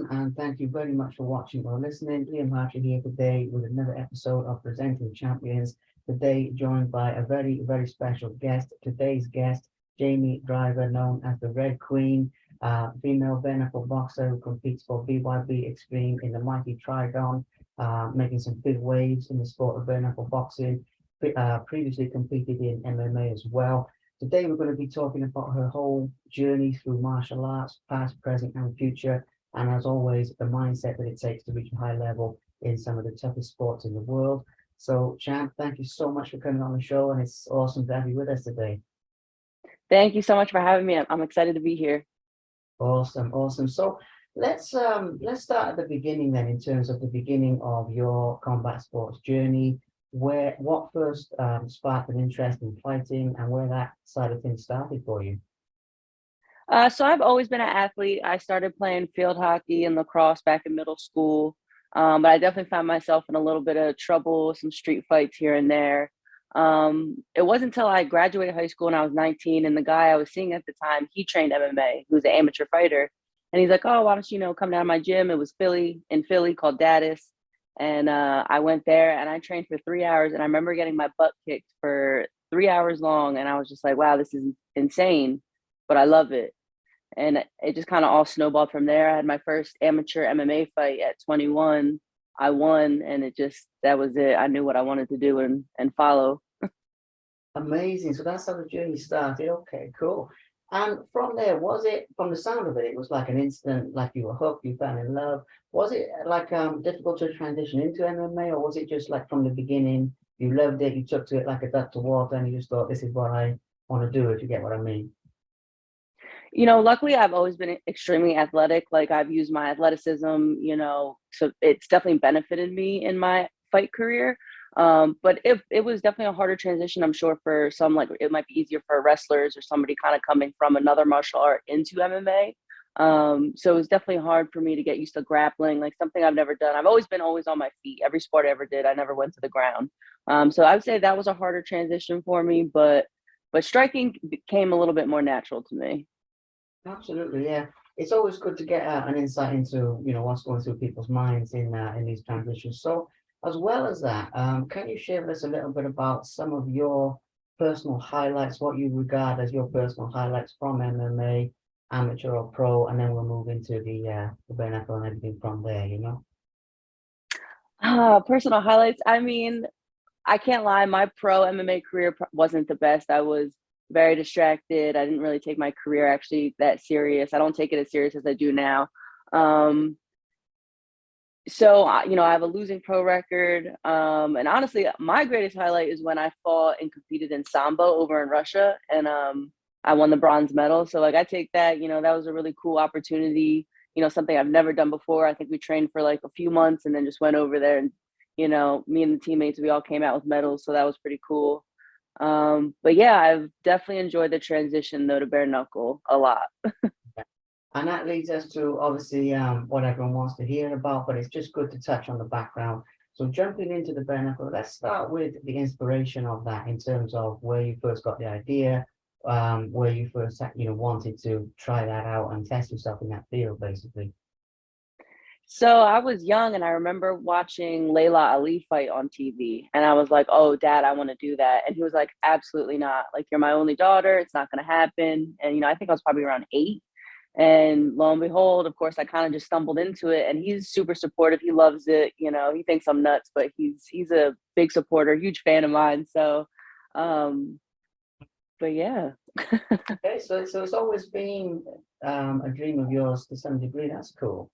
and thank you very much for watching or listening. Liam Hartley here today with another episode of Presenting Champions. Today, joined by a very, very special guest. Today's guest, Jamie Driver, known as the Red Queen, female bare knuckle boxer who competes for BYB Extreme in the mighty Trigon, making some big waves in the sport of bare knuckle boxing. Previously competed in MMA as well. Today, we're going to be talking about her whole journey through martial arts, past, present, and future. And as always, the mindset that it takes to reach a high level in some of the toughest sports in the world. So, Champ, thank you so much for coming on the show, and it's awesome to have you with us today. Thank you so much for having me. I'm excited to be here. Awesome, awesome. So let's start at the beginning then, in terms of the beginning of your combat sports journey. What first sparked an interest in fighting, and where that side of things started for you? So I've always been an athlete. I started playing field hockey and lacrosse back in middle school, but I definitely found myself in a little bit of trouble, some street fights here and there. It wasn't until I graduated high school and I was 19, and the guy I was seeing at the time, he trained MMA. He was an amateur fighter, and he's like, "Oh, why don't you come down to my gym?" It was in Philly called Dadis, and I went there and I trained for 3 hours, and I remember getting my butt kicked for 3 hours long, and I was just like, "Wow, this is insane," but I love it. And it just kind of all snowballed from there. I had my first amateur MMA fight at 21. I won, and that was it. I knew what I wanted to do and follow. Amazing. So that's how the journey started. Okay, cool. And from there, was it, from the sound of it, it was like an instant, like you were hooked, you fell in love. Was it like difficult to transition into MMA, or was it just like from the beginning, you loved it, you took to it like a duck to water, and you just thought, this is what I want to do, if you get what I mean? Luckily, I've always been extremely athletic. Like, I've used my athleticism, so it's definitely benefited me in my fight career. But it was definitely a harder transition, I'm sure, for some. Like, it might be easier for wrestlers or somebody kind of coming from another martial art into MMA. So it was definitely hard for me to get used to grappling, like something I've never done. I've always been always on my feet. Every sport I ever did, I never went to the ground. So I would say that was a harder transition for me, but striking became a little bit more natural to me. Absolutely, yeah. It's always good to get an insight into, what's going through people's minds in these transitions. So, as well as that, can you share with us a little bit about some of your personal highlights, what you regard as your personal highlights from MMA, amateur or pro, and then we'll move into the bare knuckle and everything from there. Personal highlights. I mean, I can't lie, my pro MMA career wasn't the best. I was very distracted. I didn't really take my career actually that serious. I don't take it as serious as I do now. Um, I have a losing pro record. And honestly, my greatest highlight is when I fought and competed in Sambo over in Russia, and I won the bronze medal. So, like, I take that, that was a really cool opportunity, something I've never done before. I think we trained for like a few months and then just went over there, and, me and the teammates, we all came out with medals. So that was pretty cool. But yeah, I've definitely enjoyed the transition though to bare knuckle a lot. And that leads us to obviously what everyone wants to hear about, but it's just good to touch on the background. So jumping into the bare knuckle, let's start with the inspiration of that in terms of where you first got the idea, where you first wanted to try that out and test yourself in that field, basically. So I was young and I remember watching Layla Ali fight on TV, and I was like, "Oh, Dad, I want to do that." And he was like, "Absolutely not. Like, you're my only daughter. It's not going to happen." And I think I was probably around 8. And lo and behold, of course, I kind of just stumbled into it, and he's super supportive. He loves it. He thinks I'm nuts, but he's a big supporter, huge fan of mine. So, um, but yeah. Okay, so it's always been a dream of yours to some degree. That's cool.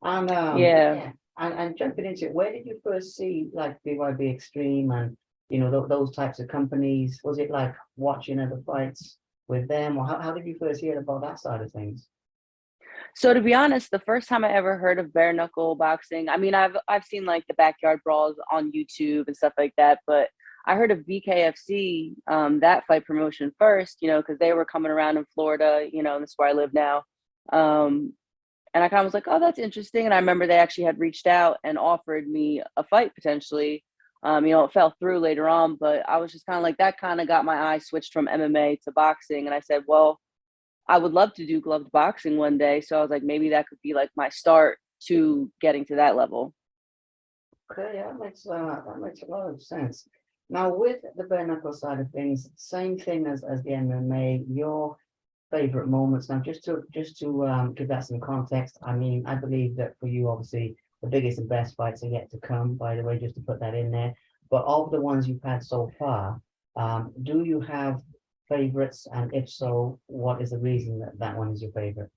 And Yeah. yeah, and jumping into it, where did you first see like BYB Extreme and those types of companies? Was it like watching other fights with them, or how did you first hear about that side of things? So to be honest, the first time I ever heard of bare knuckle boxing, I mean, I've seen like the backyard brawls on YouTube and stuff like that, but I heard of BKFC, that fight promotion first, because they were coming around in Florida, and that's where I live now. Um, and I kind of was like, "Oh, that's interesting." And I remember they actually had reached out and offered me a fight potentially. It fell through later on, but I was just kind of like, that kind of got my eye switched from MMA to boxing. And I said, well, I would love to do gloved boxing one day. So I was like, maybe that could be like my start to getting to that level. Okay, yeah, that makes a lot of sense. Now, with the bare knuckle side of things, same thing as the MMA. Your favorite moments. Now, just to give that some context, I mean, I believe that for you, obviously, the biggest and best fights are yet to come. By the way, just to put that in there. But of the ones you've had so far, do you have favorites? And if so, what is the reason that that one is your favorite?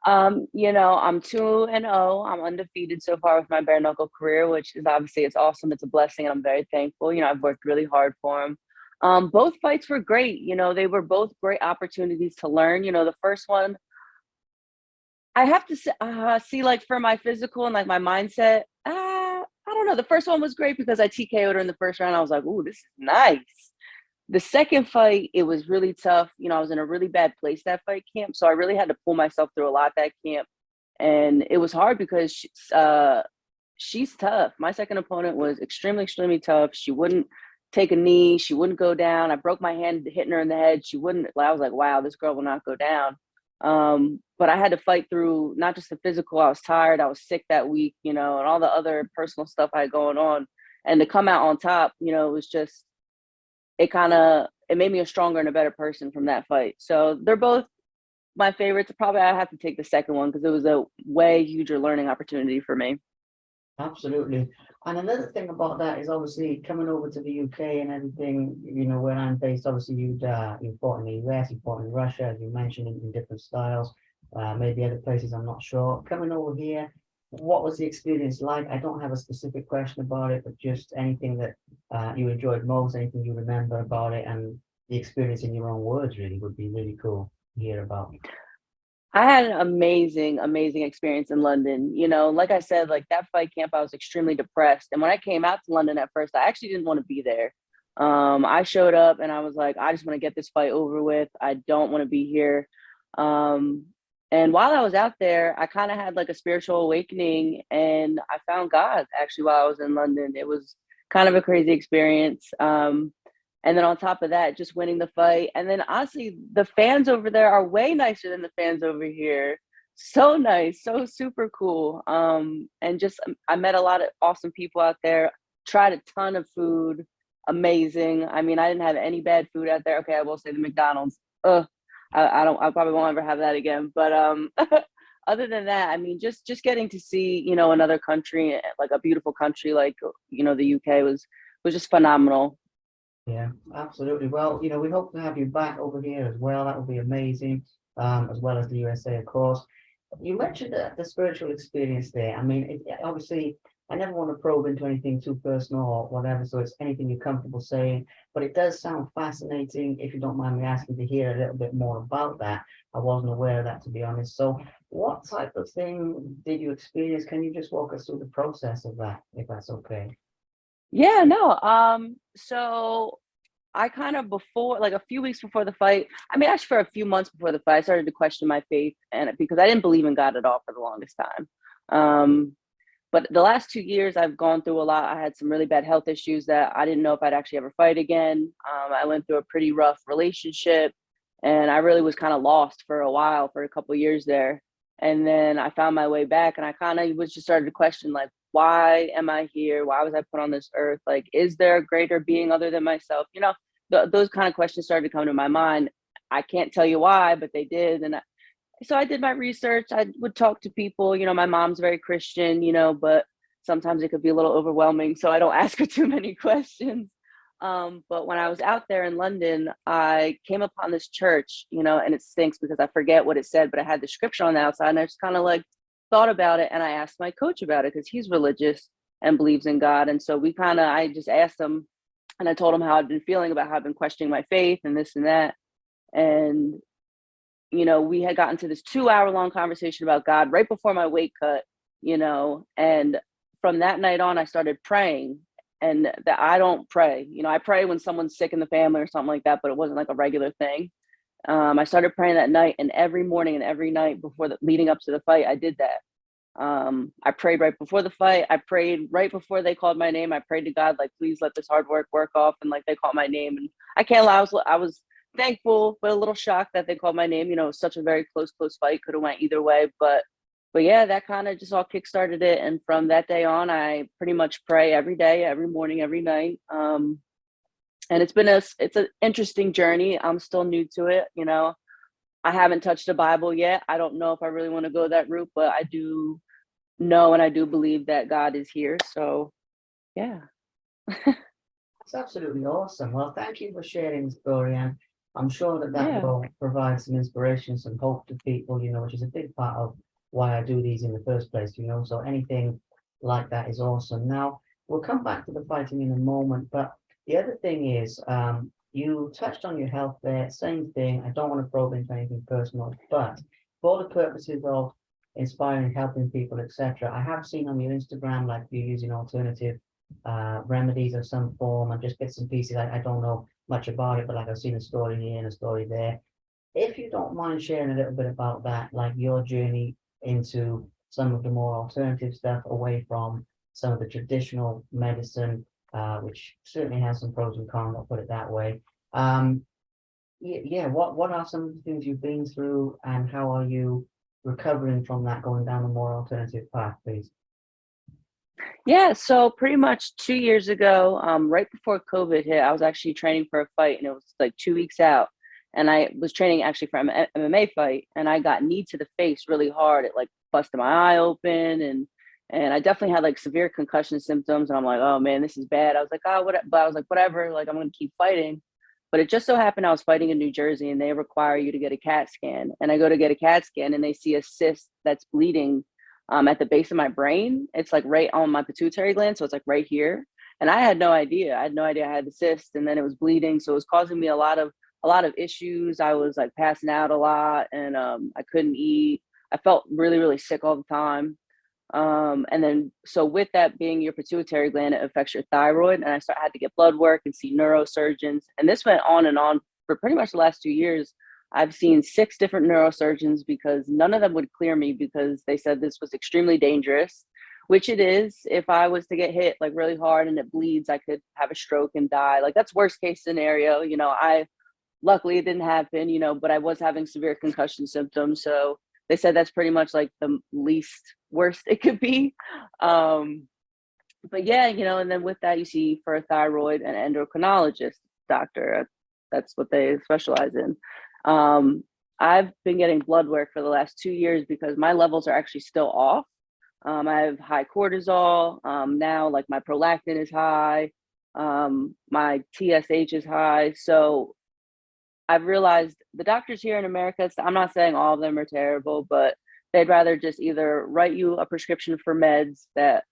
I'm 2-0. I'm undefeated so far with my bare knuckle career, which is obviously it's awesome. It's a blessing, and I'm very thankful. I've worked really hard for them. Both fights were great. They were both great opportunities to learn. The first one, I have to see, like for my physical and like my mindset. I don't know. The first one was great because I TKO'd her in the first round. I was like, "Ooh, this is nice." The second fight, it was really tough. I was in a really bad place that fight camp, so I really had to pull myself through a lot that camp, and it was hard because she's tough. My second opponent was extremely, extremely tough. She wouldn't take a knee. She wouldn't go down. I broke my hand hitting her in the head. She wouldn't. I was like, wow, this girl will not go down. But I had to fight through not just the physical. I was tired. I was sick that week, and all the other personal stuff I had going on. And to come out on top, it was just it made me a stronger and a better person from that fight. So they're both my favorites. Probably I have to take the second one because it was a way huger learning opportunity for me. Absolutely. And another thing about that is obviously coming over to the UK and everything, where I'm based, obviously you fought in the US, you fought in Russia, as you mentioned, in different styles, maybe other places, I'm not sure. Coming over here, what was the experience like? I don't have a specific question about it, but just anything that you enjoyed most, anything you remember about it, and the experience in your own words really would be really cool to hear about. I had an amazing, amazing experience in London. Like I said, like that fight camp, I was extremely depressed. And when I came out to London at first, I actually didn't want to be there. I showed up and I was like, I just want to get this fight over with. I don't want to be here. Um, and while I was out there, I kind of had like a spiritual awakening and I found God actually while I was in London. It was kind of a crazy experience. And then on top of that, just winning the fight. And then honestly, the fans over there are way nicer than the fans over here. So nice, so super cool. And just I met a lot of awesome people out there, tried a ton of food, amazing. I mean, I didn't have any bad food out there. Okay, I will say the McDonald's. Ugh, I probably won't ever have that again. But other than that, I mean, just getting to see, another country, like a beautiful country like, the UK was just phenomenal. Yeah, absolutely. Well, we hope to have you back over here as well. That would be amazing, as well as the USA, of course. You mentioned the spiritual experience there. I mean, obviously, I never want to probe into anything too personal or whatever, so it's anything you're comfortable saying. But it does sound fascinating. If you don't mind me asking to hear a little bit more about that, I wasn't aware of that, to be honest. So, what type of thing did you experience? Can you just walk us through the process of that, if that's okay? Yeah, no. So I kind of before, like a few weeks before the fight, I mean, actually for a few months before the fight, I started to question my faith, and because I didn't believe in God at all for the longest time. Um, but the last 2 years, I've gone through a lot. I had some really bad health issues that I didn't know if I'd actually ever fight again. I went through a pretty rough relationship, and I really was kind of lost for a while, for a couple of years there. And then I found my way back, and I kind of was just started to question, like, why am I here? Why was I put on this earth? Like, is there a greater being other than myself? Those kind of questions started to come to my mind. I can't tell you why, but they did. And so I did my research. I would talk to people. My mom's very Christian, but sometimes it could be a little overwhelming. So I don't ask her too many questions. But when I was out there in London, I came upon this church, and it stinks because I forget what it said, but I had the scripture on the outside, and I just kind of like thought about it, and I asked my coach about it because he's religious and believes in God. And so I just asked him, and I told him how I'd been feeling about how I'd been questioning my faith and this and that. And we had gotten to this 2 hour long conversation about God right before my weight cut, and from that night on, I started praying. And that I don't pray, I pray when someone's sick in the family or something like that, but it wasn't like a regular thing. I started praying that night, and every morning and every night before leading up to the fight, I did that. I prayed right before the fight. I prayed right before they called my name. I prayed to God, like, please let this hard work off. And like, they called my name, and I can't lie, I was thankful, but a little shocked that they called my name. It was such a very close fight. Could have went either way, but but yeah, that kind of just all kickstarted it. And from that day on, I pretty much pray every day, every morning, every night. And it's an interesting journey. I'm still new to it. I haven't touched the Bible yet. I don't know if I really want to go that route, but I do know and I do believe that God is here. So yeah. It's absolutely awesome. Well, thank you for sharing the story, and I'm sure that that Yeah. will provide some inspiration, some hope to people, which is a big part of why I do these in the first place. So anything like that is awesome. Now, we'll come back to the fighting in a moment, but the other thing is, you touched on your health there, same thing. I don't want to probe into anything personal, but for the purposes of inspiring, helping people, etc., I have seen on your Instagram, like you using alternative remedies of some form and just bits and pieces. I don't know much about it, but like I've seen a story here and a story there. If you don't mind sharing a little bit about that, like your journey into some of the more alternative stuff away from some of the traditional medicine, which certainly has some pros and cons, I'll put it that way. Yeah, what are some of the things you've been through and how are you recovering from that going down a more alternative path, please? Yeah, so pretty much 2 years ago, right before COVID hit, I was actually training for a fight, and it was like 2 weeks out. And I was training actually for an MMA fight, and I got knee to the face really hard. It like busted my eye open, and I definitely had like severe concussion symptoms. And I'm like, oh man, this is bad. I was like, oh, what? But I was like, whatever. Like I'm gonna keep fighting. But it just so happened I was fighting in New Jersey, and they require you to get a CAT scan. And I go to get a CAT scan, and they see a cyst that's bleeding at the base of my brain. It's like right on my pituitary gland. So it's like right here. And I had no idea. I had no idea I had the cyst, and then it was bleeding. So it was causing me a lot of issues. I was like passing out a lot, and I couldn't eat. I felt really, really sick all the time. And then so with that being your pituitary gland, it affects your thyroid. And had to get blood work and see neurosurgeons. And this went on and on for pretty much the last 2 years. I've seen 6 different neurosurgeons because none of them would clear me because they said this was extremely dangerous, which it is. If I was to get hit like really hard and it bleeds, I could have a stroke and die. Like that's worst case scenario. I luckily it didn't happen, but I was having severe concussion symptoms. So they said that's pretty much like the least worst it could be. But yeah, and then with that, you see for a thyroid and endocrinologist doctor. That's what they specialize in. I've been getting blood work for the last 2 years because my levels are actually still off. I have high cortisol. Now, like my prolactin is high. My TSH is high. So I've realized the doctors here in America, I'm not saying all of them are terrible, but they'd rather just either write you a prescription for meds that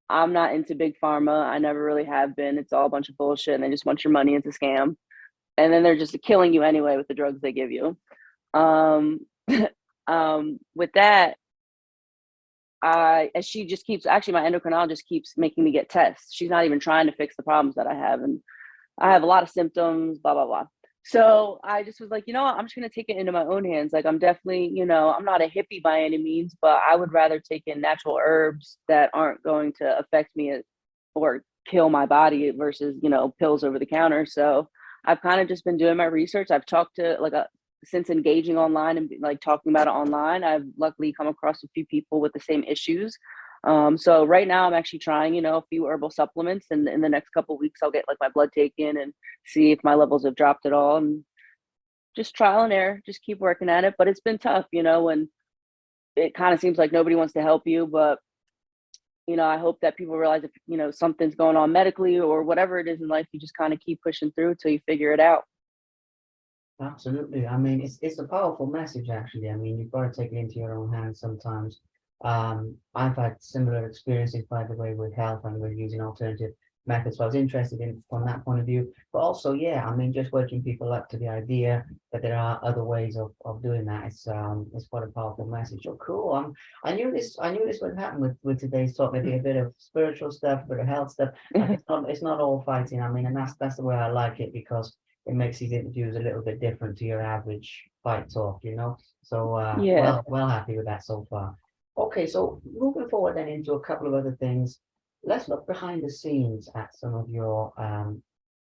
I'm not into big pharma. I never really have been. It's all a bunch of bullshit and they just want your money. It's a scam. And then they're just killing you anyway with the drugs they give you. With that, as she just keeps, actually my endocrinologist keeps making me get tests. She's not even trying to fix the problems that I have. And I have a lot of symptoms, blah, blah, blah. So I just was like, you know what, I'm just going to take it into my own hands. Like I'm definitely, I'm not a hippie by any means, but I would rather take in natural herbs that aren't going to affect me or kill my body versus, pills over the counter. So I've kind of just been doing my research. I've talked to since engaging online and like talking about it online, I've luckily come across a few people with the same issues. So right now I'm actually trying, a few herbal supplements, and in the next couple of weeks I'll get like my blood taken and see if my levels have dropped at all, and just trial and error, just keep working at it. But it's been tough, when it kind of seems like nobody wants to help you, but I hope that people realize if, something's going on medically or whatever it is in life, you just kind of keep pushing through until you figure it out. Absolutely. I mean, it's a powerful message, actually. I mean, you've got to take it into your own hands sometimes. I've had similar experiences, by the way, with health and with using alternative methods. So I was interested in from that point of view. But also, yeah, I mean, just waking people up to the idea that there are other ways of doing that. It's quite a powerful message. Oh, cool. I knew this would happen with today's talk. Maybe a bit of spiritual stuff, a bit of health stuff. Like it's not all fighting. I mean, and that's the way I like it, because it makes these interviews a little bit different to your average fight talk. So Yeah. well happy with that so far. Okay, so moving forward then into a couple of other things, let's look behind the scenes at some of your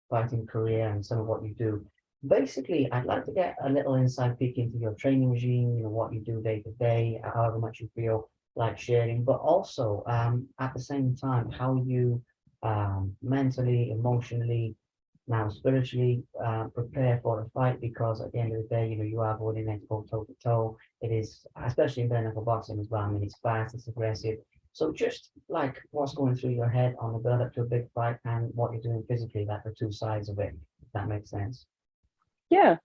fighting career and some of what you do. Basically, I'd like to get a little inside peek into your training regime, what you do day to day, however much you feel like sharing, but also at the same time how you mentally, emotionally, now spiritually prepare for a fight, because at the end of the day, you are going in there to go toe to toe. It is, especially in bare knuckle boxing as well. I mean, it's fast, it's aggressive. So just like what's going through your head on the build up to a big fight and what you're doing physically, like the two sides of it, if that makes sense. Yeah.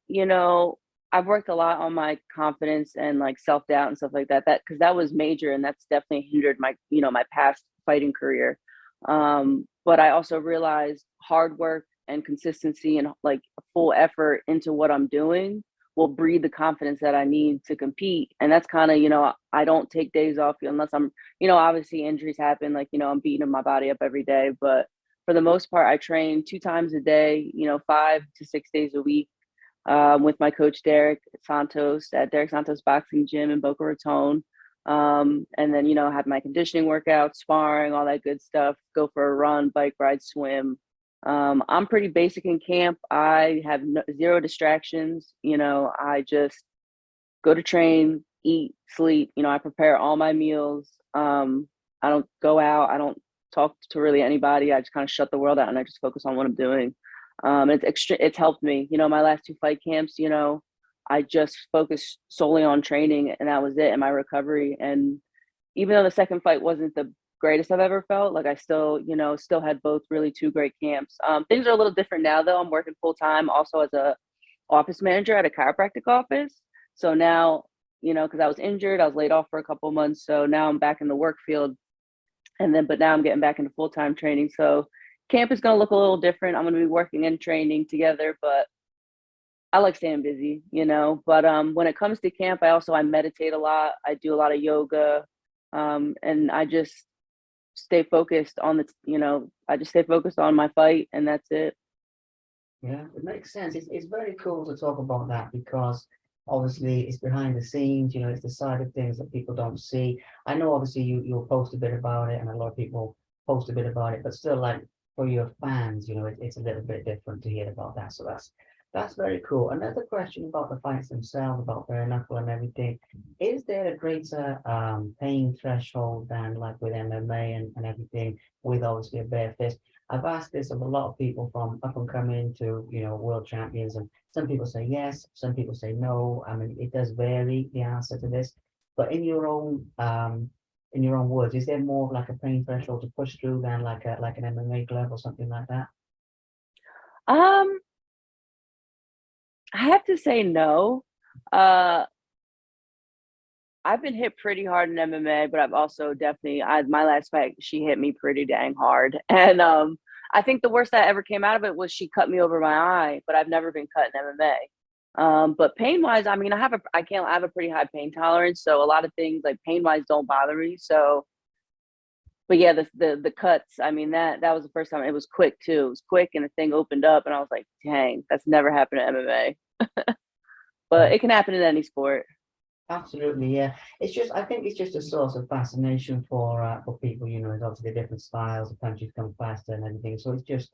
You know, I've worked a lot on my confidence and like self-doubt and stuff like that. That because that was major and that's definitely hindered my, my past fighting career. But I also realized hard work and consistency and like full effort into what I'm doing will breed the confidence that I need to compete. And that's kind of, I don't take days off unless I'm, obviously injuries happen, like, I'm beating my body up every day, but for the most part, I train 2 times a day, 5 to 6 days a week, with my coach Derek Santos at Derek Santos Boxing Gym in Boca Raton. And then, have my conditioning workouts, sparring, all that good stuff, go for a run, bike ride, swim. I'm pretty basic in camp. I have zero distractions. I just go to train, eat, sleep. I prepare all my meals. I don't go out. I don't talk to really anybody. I just kind of shut the world out and I just focus on what I'm doing. It's helped me. My last 2 fight camps, I just focused solely on training and that was it and my recovery. And even though the second fight wasn't the greatest I've ever felt, like I still, still had both really 2 great camps. Things are a little different now though. I'm working full time also as a office manager at a chiropractic office. So now, because I was injured, I was laid off for a couple of months. So now I'm back in the work field. But now I'm getting back into full time training. So camp is going to look a little different. I'm going to be working and training together, but I like staying busy, But when it comes to camp, I meditate a lot. I do a lot of yoga, and I just stay focused on I just stay focused on my fight, and that's it. Yeah, it makes sense. It's very cool to talk about that because obviously it's behind the scenes, it's the side of things that people don't see. I know obviously you'll post a bit about it and a lot of people post a bit about it, but still like for your fans, it's a little bit different to hear about that. So that's very cool. Another question about the fights themselves, about bare knuckle and everything. Is there a greater pain threshold than like with MMA and everything with obviously a bare fist? I've asked this of a lot of people from up and coming to, world champions, and some people say yes, some people say no. I mean, it does vary the answer to this. But in your own words, is there more of like a pain threshold to push through than like an MMA glove or something like that? Um, I have to say no. Uh, I've been hit pretty hard in MMA, but I've also definitely my last fight, she hit me pretty dang hard. And I think the worst that ever came out of it was she cut me over my eye, but I've never been cut in MMA. But pain wise, I mean, I have a pretty high pain tolerance, so a lot of things like pain wise don't bother me. So, but yeah, the cuts, I mean that was the first time. It was quick too. It was quick, and the thing opened up, and I was like, dang, that's never happened in MMA. But it can happen in any sport. Absolutely, yeah. It's just, I think it's just a source of fascination for people. It's obviously the different styles, the punches come faster and everything. So it's just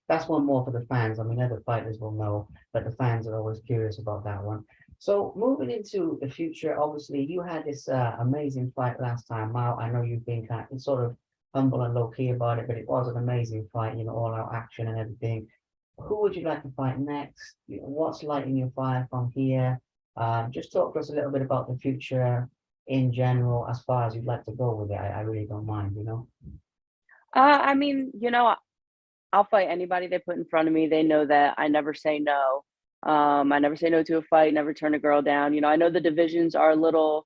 that's one more for the fans. I mean, other fighters will know, but the fans are always curious about that one. So moving into the future, obviously you had this amazing fight last time out. I know you've been kind of sort of humble and low key about it, but it was an amazing fight. All out action and everything. Who would you like to fight next? What's lighting your fire from here? Just talk to us a little bit about the future in general, as far as you'd like to go with it. I really don't mind. I mean, I'll fight anybody they put in front of me. They know that I never say no. I never say no to a fight, never turn a girl down. I know the divisions are a little,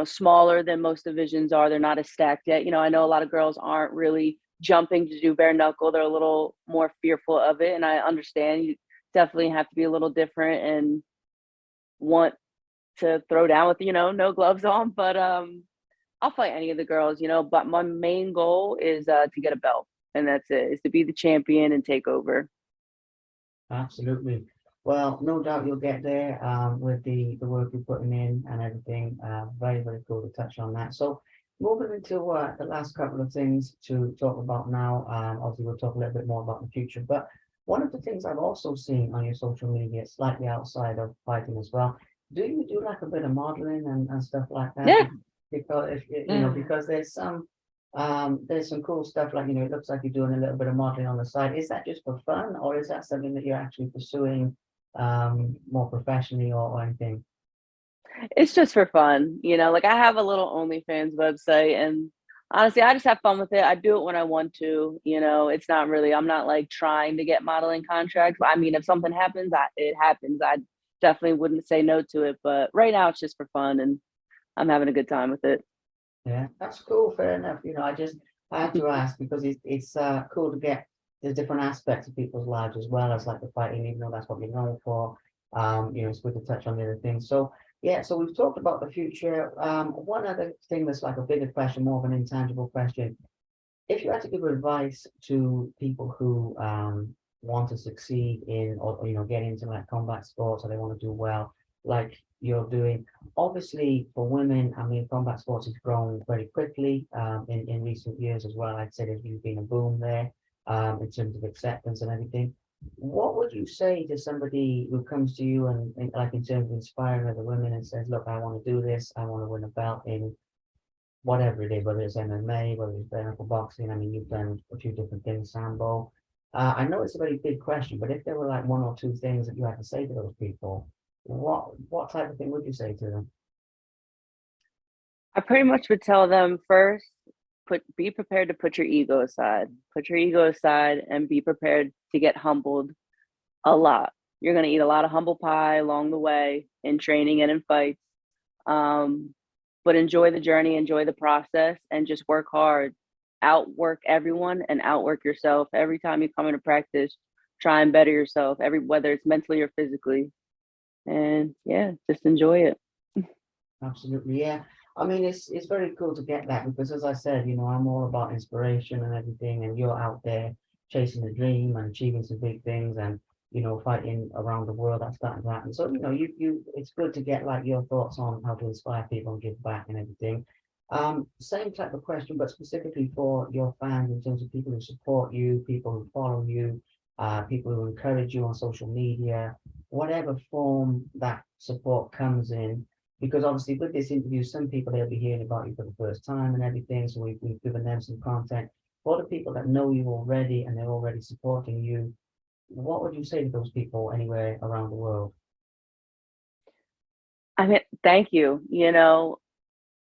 smaller than most divisions are. They're not as stacked yet. I know a lot of girls aren't really jumping to do bare knuckle. They're a little more fearful of it. And I understand you definitely have to be a little different and want to throw down with, no gloves on. But I'll fight any of the girls, but my main goal is to get a belt. And that's it, is to be the champion and take over. Absolutely. Well, no doubt you'll get there with the work you're putting in and everything. Very, very cool to touch on that. So moving into the last couple of things to talk about now. Obviously, we'll talk a little bit more about the future. But one of the things I've also seen on your social media, slightly outside of fighting as well, do you do like a bit of modeling and stuff like that? Yeah. because because there's some cool stuff like, it looks like you're doing a little bit of modeling on the side. Is that just for fun, or is that something that you're actually pursuing more professionally, or anything? It's just for fun, like, I have a little OnlyFans website, and honestly, I just have fun with it. I do it when I want to, it's not really I'm not, like, trying to get modeling contracts, but, I mean, if something happens, it happens. I definitely wouldn't say no to it, but right now it's just for fun, and I'm having a good time with it. Yeah, that's cool. Fair enough. I had to ask because it's cool to get the different aspects of people's lives as well as like the fighting, even though that's what you're known for. It's good to touch on the other things. So yeah, so we've talked about the future. One other thing that's like a bigger question, more of an intangible question. If you had to give advice to people who want to succeed in, or get into like combat sports, or they want to do well, like you're doing, obviously for women, I mean, combat sports has grown very quickly in recent years as well. I'd say there's been a boom there in terms of acceptance and everything. What would you say to somebody who comes to you and like in terms of inspiring other women and says, look, I want to do this, I want to win a belt in whatever it is, whether it's MMA, whether it's bare knuckle boxing. I mean, you've done a few different things, Sambo. I know it's a very big question, but if there were like one or two things that you had to say to those people, what type of thing would you say to them? I pretty much would tell them first, be prepared to put your ego aside. Put your ego aside and be prepared to get humbled a lot. You're gonna eat a lot of humble pie along the way in training and in fights. Um, but enjoy the journey, enjoy the process, and just work hard. Outwork everyone and outwork yourself. Every time you come into practice, try and better yourself, whether it's mentally or physically. And yeah, just enjoy it. Absolutely, yeah. I mean, it's very cool to get that because, as I said, I'm all about inspiration and everything, and you're out there chasing a dream and achieving some big things, and fighting around the world. That's starting to happen. So it's good to get like your thoughts on how to inspire people and give back and everything. Same type of question, but specifically for your fans in terms of people who support you, people who follow you, people who encourage you on social media, whatever form that support comes in, because obviously with this interview, some people they'll be hearing about you for the first time and everything. So we've given them some content. For the people that know you already and they're already supporting you, what would you say to those people anywhere around the world? I mean, thank you.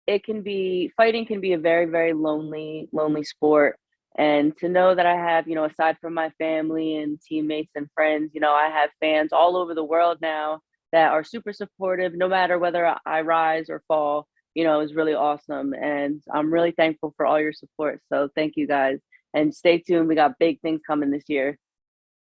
Fighting can be a very, very lonely sport. And to know that I have, aside from my family and teammates and friends, I have fans all over the world now that are super supportive, no matter whether I rise or fall, is really awesome. And I'm really thankful for all your support. So thank you guys. And stay tuned. We got big things coming this year.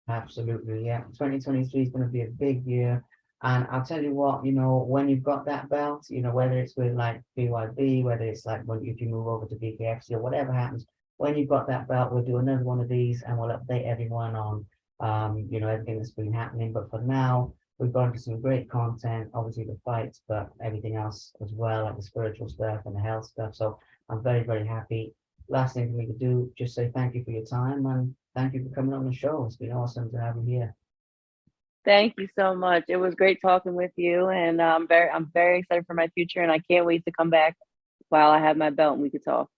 Absolutely, yeah. 2023 is going to be a big year. And I'll tell you what, when you've got that belt, whether it's with like BYB, whether it's like when if you move over to BKFC or whatever happens, when you've got that belt, we'll do another one of these and we'll update everyone on everything that's been happening. But for now, we've gone to some great content, obviously the fights, but everything else as well, like the spiritual stuff and the health stuff. So I'm very, very happy. Last thing for me to do, just say thank you for your time and thank you for coming on the show. It's been awesome to have you here. Thank you so much. It was great talking with you, and I'm very excited for my future, and I can't wait to come back while I have my belt and we could talk.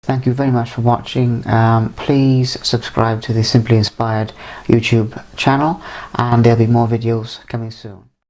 Thank you very much for watching. Please subscribe to the Simply Inspired YouTube channel, and there'll be more videos coming soon.